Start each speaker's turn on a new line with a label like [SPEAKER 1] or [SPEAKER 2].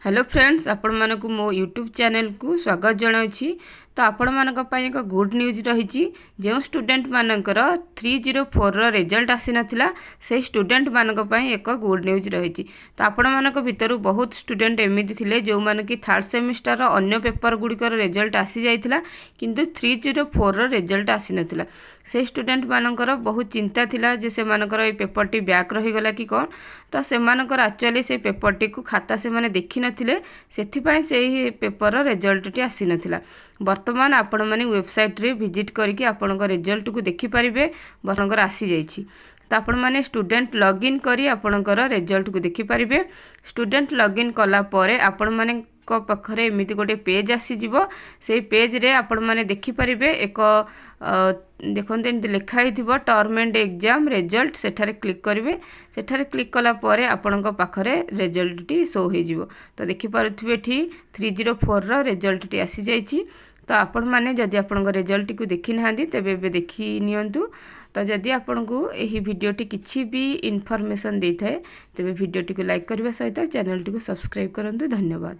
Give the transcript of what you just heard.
[SPEAKER 1] Hello friends, आपण मानक मो यूट्यूब चैनल को स्वागत जनावि। तो आपण मानक पई एक गुड न्यूज रही। जो स्टूडेंट मानकर 304 रिजल्ट आसी नथिला से स्टूडेंट मानक पई एक गुड न्यूज रही। तो आपण मानक भितर बहुत स्टूडेंट एमिति थिले जो मान कि थर्ड सेमिस्टर अन्य पेपर गुड़िकर रिजल्ट आसी जाइथिला किंतु 304 रिजल्ट आसी नथिला। से स्टूडेंट मानकर बहुत चिंता थिला जे से मानकर ए पेपर टी बैक रही गला कि कौन। तो से मानकर एक्चुअली से पेपर टी को खाता से माने देखि नथिले, सेथिपाई से पेपर रिजल्ट टी आसी नथिला। वर्तमान आपण माने वेबसाइट रे विजिट करके आपण रिजल्ट को देखि परिबे बरंगर आसी जाइछि। तो आपण माने स्टूडेंट लॉगिन करी आपणकर रिजल्ट को देखि परिबे। स्टूडेंट लॉगिन कला परे आपण माने को पाखरे एमिति गोटे पेज आसी जिवो। से पेज रे आपण माने देखि परिबे एक देखते एमती लिखाई थी टर्म एंड एग्जाम रिजल्ट। सेठारे क्लिक करेंगे। सेठारे क्लिक कला परे आपण पाखरे रिजल्ट टी शो हो। तो देखिपे ये 304 रिजल्ट टी आसी जाइए। तो आपण मैंने जदि आपण रिजल्ट को देखी ना तेबे देखी नियंतु। तो जदि आपन को यही वीडियोटी किसी भी इनफॉरमेशन दे थाए तेबे वीडियोटी को लाइक करने सहित चैनल टी को सब्सक्राइब करंतु। धन्यवाद।